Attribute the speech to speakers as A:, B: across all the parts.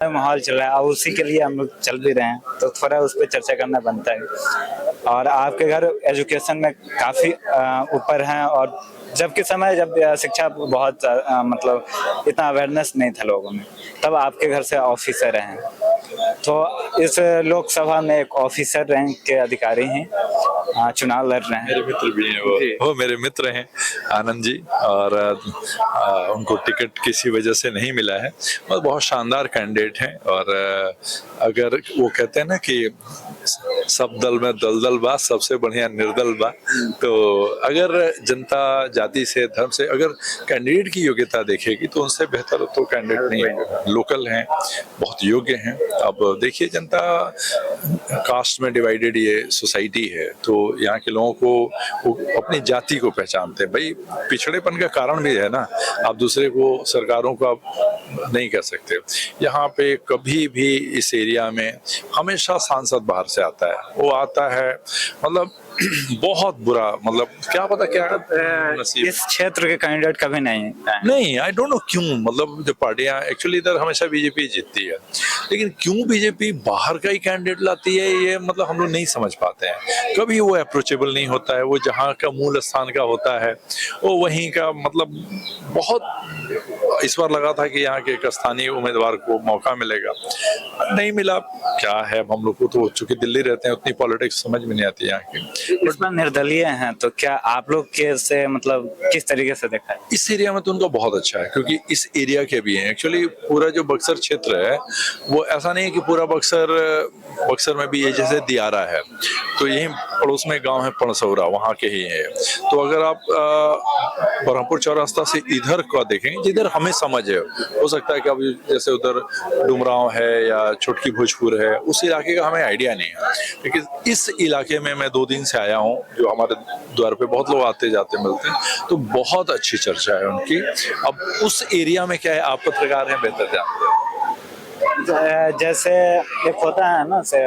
A: माहौल चल रहा है और उसी के लिए हम लोग चल भी रहे हैं, तो थोड़ा उस पर चर्चा करना बनता है। और आपके घर एजुकेशन में काफ़ी ऊपर हैं, और जब के समय जब शिक्षा बहुत मतलब इतना अवेयरनेस नहीं था लोगों में, तब आपके घर से ऑफिसर हैं। तो इस लोकसभा में एक ऑफिसर रैंक के अधिकारी हैं, चुनाव लड़ रहे हैं।
B: मेरे मित्र भी हैं, वो मेरे मित्र हैं आनंद जी, और उनको टिकट किसी वजह से नहीं मिला है। और बहुत शानदार कैंडिडेट हैं, और अगर वो कहते हैं ना कि सब दल में दलदल बा, सबसे बढ़िया निर्दल बा, तो अगर जनता जाति से धर्म से अगर कैंडिडेट की योग्यता देखेगी तो उनसे बेहतर तो कैंडिडेट नहीं है। लोकल हैं, बहुत योग्य हैं। अब देखिए, जनता कास्ट में डिवाइडेड ये सोसाइटी है, तो यहाँ के लोगों को वो अपनी जाति को पहचानते हैं। भाई, पिछड़ेपन का कारण भी है ना, आप दूसरे को सरकारों को आप नहीं कह सकते। यहाँ पे कभी भी इस एरिया में हमेशा सांसद बाहर से आता है, वो आता है मतलब बहुत बुरा, मतलब क्या पता क्या नसीब।
A: इस क्षेत्र के कैंडिडेट कभी
B: नहीं, आई डोंट नो क्यों, मतलब जो पार्टियां एक्चुअली इधर हमेशा बीजेपी जीतती है, लेकिन क्यों बीजेपी बाहर का ही कैंडिडेट लाती है, ये मतलब हम लोग नहीं समझ पाते हैं। कभी वो अप्रोचेबल नहीं होता है, वो जहाँ का मूल स्थान का होता है वो वहीं का, मतलब बहुत इस बार लगा था कि यहाँ के एक स्थानीय उम्मीदवार को मौका मिलेगा, नहीं मिला। क्या है, हम लोग को तो चूंकि दिल्ली रहते हैं उतनी पॉलिटिक्स समझ में नहीं आती यहाँ की।
A: इसमें निर्दलीय हैं, तो क्या आप लोग के से मतलब किस तरीके से देखा है?
B: इस एरिया में तो उनका बहुत अच्छा है, क्योंकि इस एरिया के भी हैं। एक्चुअली पूरा जो बक्सर क्षेत्र है वो ऐसा नहीं है कि पूरा बक्सर में भी ये जैसे दियारा है, तो यही पड़ोस में गांव है पणसौरा, वहाँ के ही है। तो अगर आप बरहमपुर चौरास्ता से इधर का देखेंगे, जिधर हमें समझ है, हो सकता है कि अब जैसे उधर डुमरांव है या छोटकी भोजपुर है, उस इलाके का हमें आइडिया नहीं है। लेकिन इस इलाके में मैं 2 दिन से आया हूँ, जो हमारे द्वार पे बहुत लोग आते जाते मिलते हैं, तो बहुत अच्छी चर्चा है उनकी। अब उस एरिया में क्या है, आप पत्रकार हैं, बेहतर जानते हैं।
A: जैसे एक होता है ना, से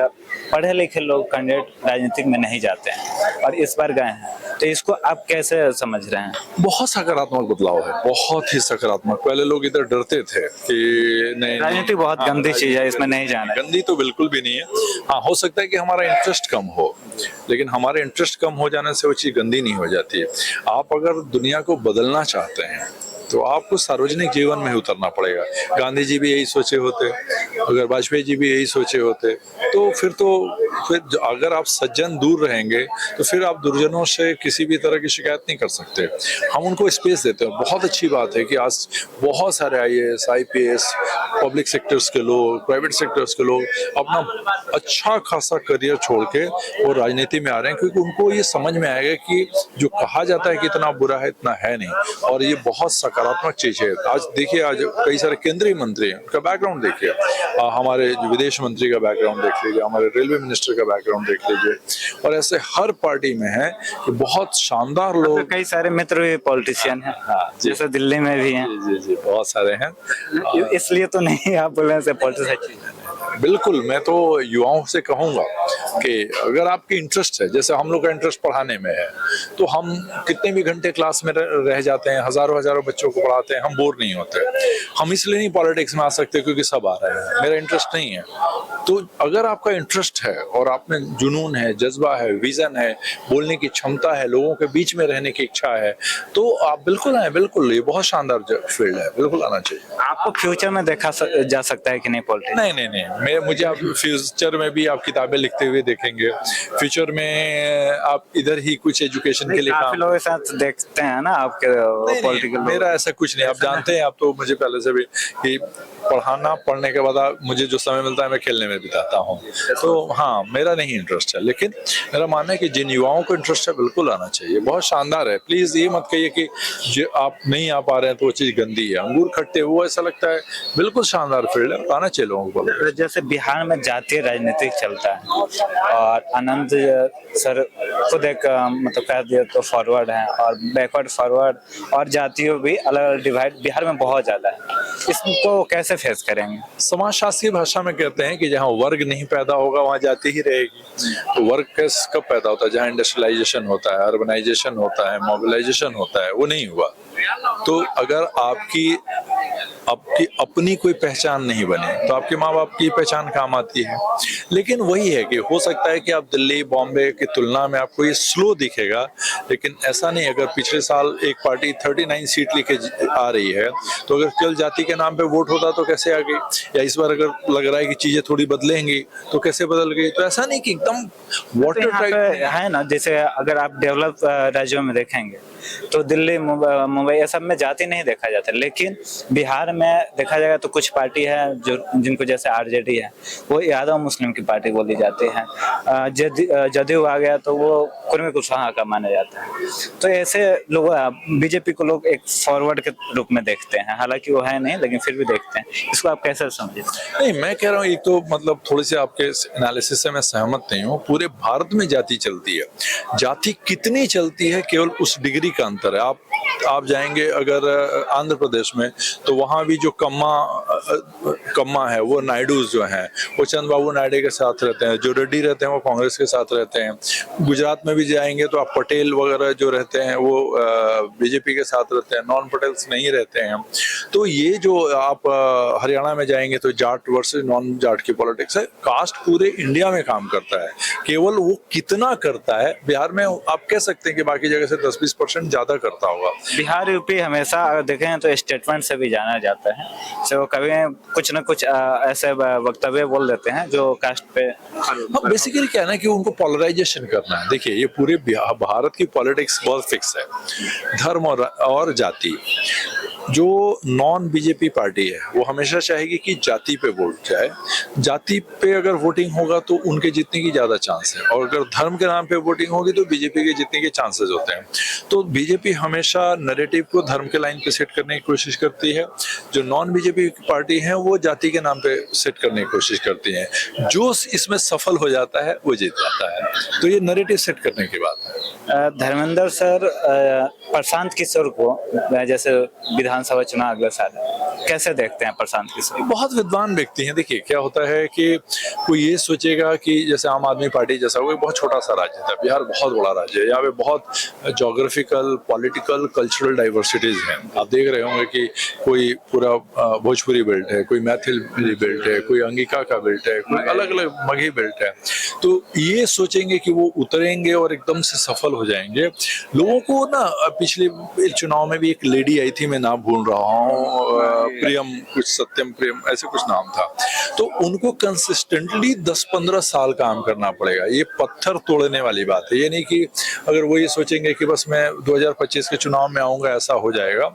A: पढ़े लिखे लोग कैंडिडेट राजनीतिक में नहीं जाते हैं और इस बार गए हैं, तो इसको आप कैसे समझ रहे हैं?
B: बहुत सकारात्मक बदलाव है, बहुत ही सकारात्मक। पहले लोग इधर डरते थे कि नहीं,
A: राजनीति बहुत गंदी चीज है, इसमें नहीं जाना।
B: गंदी तो बिल्कुल भी नहीं है। हाँ, हो सकता है कि हमारा इंटरेस्ट कम हो, लेकिन हमारे इंटरेस्ट कम हो जाने से वो चीज गंदी नहीं हो जाती है। आप अगर दुनिया को बदलना चाहते हैं तो आपको सार्वजनिक जीवन में उतरना पड़ेगा। गांधी जी भी यही सोचे होते, अगर वाजपेयी जी भी यही सोचे होते, तो फिर अगर आप सज्जन दूर रहेंगे तो फिर आप दुर्जनों से किसी भी तरह की शिकायत नहीं कर सकते। हम उनको स्पेस देते हैं। बहुत अच्छी बात है कि आज बहुत सारे IAS, IPS, पब्लिक सेक्टर्स के लोग, प्राइवेट सेक्टर्स के लोग अपना अच्छा खासा करियर छोड़ के वो राजनीति में आ रहे हैं, क्योंकि उनको ये समझ में आएगा कि जो कहा जाता है कि इतना बुरा है, इतना है नहीं, और ये बहुत सकारात्मक चीज है। आज देखिए, आज कई सारे केंद्रीय मंत्री हैं, उनका बैकग्राउंड देखिए, हमारे विदेश मंत्री का बैकग्राउंड देख लीजिए, हमारे रेलवे मिनिस्टर का बैकग्राउंड देख लीजिए, और ऐसे हर पार्टी में है कि बहुत शानदार लोग।
A: तो कई सारे मित्र भी पॉलिटिशियन हैं, हाँ, जैसे दिल्ली में भी हैं।
B: जी, बहुत सारे हैं।
A: इसलिए तो नहीं आप बोल रहे हैं पॉलिटिक्स।
B: बिल्कुल, मैं तो युवाओं से कहूंगा कि अगर आपकी इंटरेस्ट है, जैसे हम लोग का इंटरेस्ट पढ़ाने में है, तो हम कितने भी घंटे क्लास में रह जाते हैं, हजारों बच्चों को पढ़ाते हैं, हम बोर नहीं होते। हम इसलिए नहीं पॉलिटिक्स में आ सकते क्योंकि सब आ रहे हैं, मेरा इंटरेस्ट नहीं है। तो अगर आपका इंटरेस्ट है और आप में जुनून है, जज्बा है, विजन है, बोलने की क्षमता है, लोगों के बीच में रहने की इच्छा है, तो आप बिल्कुल आए। बिल्कुल, ये बहुत शानदार फील्ड है, बिल्कुल आना चाहिए।
A: आपको फ्यूचर में देखा जा सकता है कि नहीं पॉलिटिक्स?
B: नहीं, मुझे आप फ्यूचर में भी आप किताबें लिखते हुए देखेंगे। फ्यूचर में आप इधर ही कुछ एजुकेशन के लिए
A: काफी लोगों के साथ देखते हैं ना आपके पॉलिटिकल।
B: मेरा ऐसा कुछ नहीं, आप जानते हैं, आप तो मुझे पहले से भी कि पढ़ने के बाद मुझे जो समय मिलता है मैं खेलने में बिताता हूँ। तो हाँ, मेरा नहीं इंटरेस्ट है, लेकिन मेरा मानना है कि जिन युवाओं को इंटरेस्ट है बिल्कुल आना चाहिए। बहुत शानदार है। प्लीज ये मत कहिए कि जो आप नहीं आ पा रहे हैं तो वो चीज गंदी है। अंगूर खट्टे, वो ऐसा लगता है, बिल्कुल शानदार फील्ड है, आना चाहिए लोगों को।
A: जैसे बिहार में जातीय राजनीति चलता है और आनंद सर खुद एक मतलब कह दिया तो फॉरवर्ड है, और बैकवर्ड फॉरवर्ड और जातियों भी अलग अलग डिवाइड बिहार में बहुत ज्यादा है। इसको कैसे फेस करेंगे?
B: समाजशास्त्री भाषा में कहते हैं कि जहाँ वर्ग नहीं पैदा होगा वहाँ जाति ही रहेगी। तो वर्ग कब पैदा होता है? जहाँ इंडस्ट्रियलाइजेशन होता है, अर्बनाइजेशन होता है, मोबिलाइजेशन होता है, वो नहीं हुआ। तो अगर आपकी आपकी अपनी कोई पहचान नहीं बने तो आपके माँ बाप की पहचान काम आती है। लेकिन वही है कि हो सकता है कि आप दिल्ली बॉम्बे की तुलना में आपको ये स्लो दिखेगा, लेकिन ऐसा नहीं। अगर पिछले साल एक पार्टी 39 सीट लेके आ रही है, तो अगर केवल जाति के नाम पे वोट होता तो कैसे आ गई, या इस बार अगर लग रहा है कि चीजें थोड़ी बदलेंगी तो कैसे बदल गई। तो ऐसा नहीं कि एकदम वाटर टाइट
A: है ना, जैसे अगर आप डेवलप राज्यों में देखेंगे तो दिल्ली मुंबई ये सब में जाति नहीं देखा जाता, लेकिन बिहार में देखा जाएगा तो कुछ पार्टी है जो जिनको जैसे आरजेडी है, वो यादव मुस्लिम की पार्टी बोली जाती है। जदयू आ गया तो वो कुर्मी कुशवाहा का माना जाता है। तो ऐसे लोग बीजेपी को लोग एक फॉरवर्ड के रूप में देखते हैं, हालांकि वो है नहीं, लेकिन फिर भी देखते हैं। इसको आप कैसे समझे?
B: नहीं, मैं कह रहा हूँ एक तो मतलब थोड़ी सी आपके एनालिसिस से मैं सहमत नहीं हूँ। पूरे भारत में जाति चलती है, जाति कितनी चलती है केवल उस डिग्री का अंतर है। आप जाएंगे अगर आंध्र प्रदेश में, तो वहां भी जो कम्मा है वो नायडूज जो हैं वो चंद्रबाबू नायडू के साथ रहते हैं, जो रेड्डी रहते हैं वो कांग्रेस के साथ रहते हैं। गुजरात में भी जाएंगे तो आप पटेल वगैरह जो रहते हैं वो बीजेपी के साथ रहते हैं, नॉन पटेल्स नहीं रहते हैं। तो ये जो आप हरियाणा में जाएंगे तो जाट वर्सेस नॉन जाट की पॉलिटिक्स है। कास्ट पूरे इंडिया में काम करता है, केवल वो कितना करता है बिहार में आप कह सकते हैं कि बाकी जगह से 10-20% ज्यादा करता होगा।
A: बिहार यूपी हमेशा अगर देखें तो स्टेटमेंट से भी जाना जाता है, तो कभी कुछ न कुछ ऐसे वक्तव्य बोल देते हैं जो कास्ट पे।
B: बेसिकली क्या है ना कि उनको पोलराइजेशन करना है। देखिए, ये पूरे भारत की पॉलिटिक्स बहुत फिक्स है, धर्म और जाति। जो नॉन बीजेपी पार्टी है वो हमेशा चाहेगी कि जाति पे वोट जाए, जाति पे अगर वोटिंग होगा तो उनके जीतने की ज्यादा चांस है, और अगर धर्म के नाम पे वोटिंग होगी तो बीजेपी के जीतने के चांसेस होते हैं। तो बीजेपी हमेशा नैरेटिव को धर्म के लाइन पे सेट करने की कोशिश करती है, जो नॉन बीजेपी पार्टी है वो जाति के नाम पे सेट करने की कोशिश करती है। जो इसमें सफल हो जाता है वो जीत जाता है। तो ये नैरेटिव सेट करने की बात है।
A: धर्मेंद्र सर प्रशांत किशोर को जैसे विधानसभा चुनाव अगले साल कैसे देखते हैं? प्रशांत किशोर बहुत
B: विद्वान व्यक्ति हैं। देखिए क्या होता है कि कोई ये सोचेगा कि जैसे आम आदमी पार्टी जैसा वो बहुत छोटा सा राज्य था, बिहार बहुत बड़ा राज्य है, यहाँ पे बहुत ज्योग्राफिकल, पॉलिटिकल, कल्चरल डाइवर्सिटीज हैं। आप देख रहे होंगे कि कोई पूरा भोजपुरी बेल्ट है, कोई मैथिल बेल्ट है, कोई अंगिका का बेल्ट है, कोई अलग अलग मगही बेल्ट है। तो ये सोचेंगे कि वो उतरेंगे और एकदम से सफल हो जाएंगे। लोगों को ना पिछले चुनाव में भी एक लेडी आई थी, मैं नाम भूल रहा हूँ, प्रियम कुछ, सत्यम प्रियम ऐसे कुछ नाम था। तो उनको कंसिस्टेंटली 10-15 साल काम करना पड़ेगा। ये पत्थर तोड़ने वाली बात है। ये नहीं कि अगर वो ये सोचेंगे कि बस मैं 2025 के चुनाव में आऊंगा ऐसा हो जाएगा।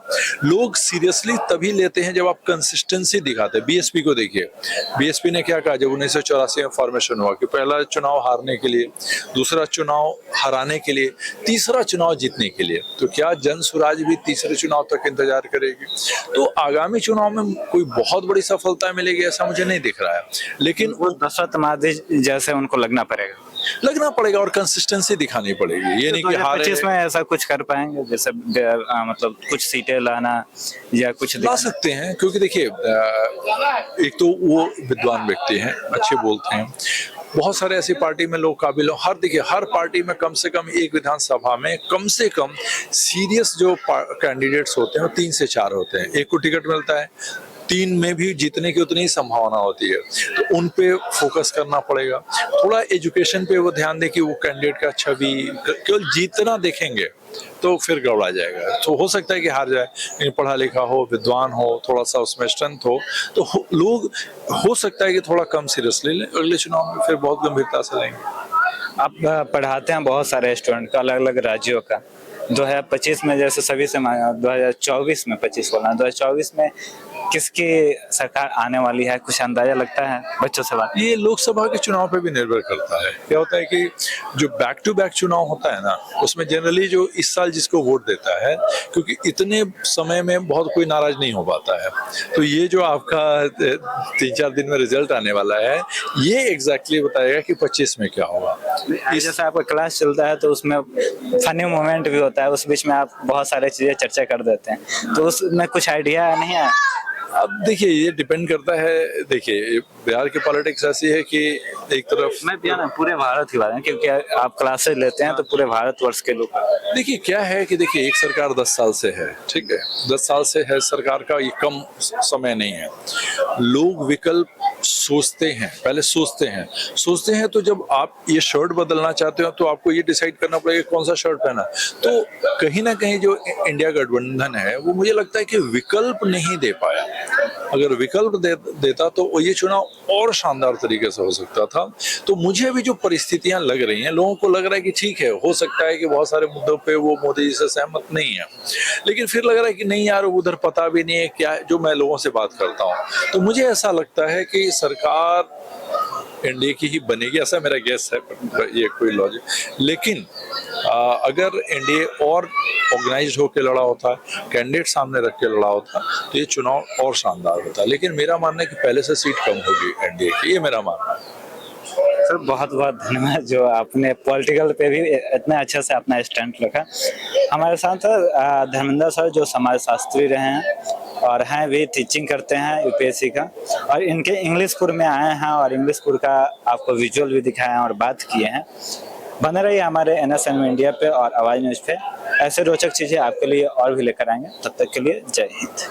B: लोग सीरियसली तभी लेते हैं जब आप कंसिस्टेंसी दिखाते हैं। बीएसपी को देखिए, बीएसपी ने क्या कहा जब 1984 में फॉर्मेशन हुआ कि पहला चुनाव हारने के लिए, दूसरा चुनाव हराने के लिए, तीसरा चुनाव जीतने के लिए। तो क्या जन स्वराज भी तीसरे चुनाव तक इंतजार करेगी? तो आगामी चुनाव में कोई बहुत बड़ी सफलता मिलेगी ऐसा मुझे नहीं दिख रहा है। लेकिन
A: वो दशरथ मादी जैसे उनको लगना पड़ेगा
B: और कंसिस्टेंसी दिखानी पड़ेगी। ये नहीं कि
A: 2025 में ऐसा कुछ कर पाएंगे, जैसे मतलब कुछ सीटें लाना या कुछ
B: ला सकते हैं, क्योंकि देखिए एक तो वो विद्वान व्यक्ति हैं, अच्छे बोलते हैं। बहुत सारे ऐसी पार्टी में लोग काबिल हो। देखिए हर पार्टी में कम से कम एक विधानसभा में कम से कम सीरियस जो कैंडिडेट्स होते हैं वो 3 से 4 होते हैं। एक को टिकट मिलता है, 3 में भी जीतने की उतनी ही संभावना होती है। तो उन पे फोकस करना पड़ेगा। थोड़ा एजुकेशन पे वो ध्यान दे कि वो कैंडिडेट का छवि, केवल जीतना देखेंगे तो फिर गड़बड़ा जाएगा। तो हो सकता है कि हार जाए, लेकिन पढ़ा लिखा हो, विद्वान हो, थोड़ा सा उसमें स्ट्रेंथ हो, तो लोग हो सकता है कि थोड़ा कम सीरियसली लें, अगले चुनाव में फिर बहुत गंभीरता से लेंगे।
A: आप पढ़ाते हैं बहुत सारे स्टूडेंट का, अलग अलग राज्यों का। 2025 में जैसे सभी से मांगा, 2024 में 25 बोला, 2024 में किसकी सरकार आने वाली है, कुछ अंदाजा लगता है बच्चों से बात?
B: ये लोकसभा के चुनाव पे भी निर्भर करता है। क्या होता है कि जो बैक टू बैक चुनाव होता है ना, उसमें जनरली जो इस साल जिसको वोट देता है, क्योंकि इतने समय में बहुत कोई नाराज नहीं हो पाता है। तो ये जो आपका 3-4 दिन में रिजल्ट आने वाला है, ये एग्जैक्टली बताएगा कि 25 में क्या होगा।
A: जैसे आपका क्लास चलता है तो उसमें फनी मोमेंट भी होता है, उस बीच में आप बहुत सारे चीजें चर्चा कर देते हैं, तो उसमें कुछ आइडिया नहीं है?
B: अब देखिए ये डिपेंड करता है, देखिए बिहार की पॉलिटिक्स ऐसी है कि एक तरफ
A: मैं बिहार पूरे भारत की बात है, क्योंकि आप क्लासेस लेते हैं तो पूरे भारतवर्ष के लोग।
B: देखिए क्या है कि देखिए एक सरकार 10 साल से है, ठीक है, 10 साल से है सरकार का, ये कम समय नहीं है। लोग विकल्प सोचते हैं, पहले सोचते हैं तो जब आप ये शर्ट बदलना चाहते हो तो आपको ये डिसाइड करना पड़ेगा कौन सा शर्ट पहना। तो कहीं ना कहीं जो इंडिया गठबंधन है वो मुझे लगता है कि विकल्प नहीं दे पाया। अगर विकल्प देता तो ये चुनाव और शानदार तरीके से हो सकता था। तो मुझे अभी जो परिस्थितियां लग रही हैं, लोगों को लग रहा है कि ठीक है, हो सकता है कि बहुत सारे मुद्दों पे वो मोदी जी से सहमत नहीं है, लेकिन फिर लग रहा है कि नहीं यार उधर पता भी नहीं है क्या है। जो मैं लोगों से बात करता हूँ तो मुझे ऐसा लगता है कि सरकार एनडीए की ही बनेगी, ऐसा मेरा गेस है, ये कोई लॉजिक। लेकिन अगर एनडीए और ऑर्गेनाइज्ड होकर लड़ा होता, कैंडिडेट सामने रख के लड़ा होता तो ये चुनाव और शानदार होता। लेकिन मेरा मानना है कि पहले से सीट कम होगी एनडीए की, ये मेरा मानना है।
A: सर बहुत बहुत धन्यवाद जो आपने पॉलिटिकल पे भी इतना अच्छे से अपना स्टैंड रखा। हमारे साथ धर्मेंद्र सर जो समाजशास्त्री रहे हैं और हैं भी टीचिंग करते हैं यूपीएससी का, और इनके इंग्लिशपुर में आए हैं और इंग्लिशपुर का आपको विजुअल भी दिखाए हैं और बात किए हैं। बने रहिए हमारे NSN इंडिया पे और आवाज न्यूज पे, ऐसे रोचक चीजें आपके लिए और भी लेकर आएंगे। तब तक के लिए जय हिंद।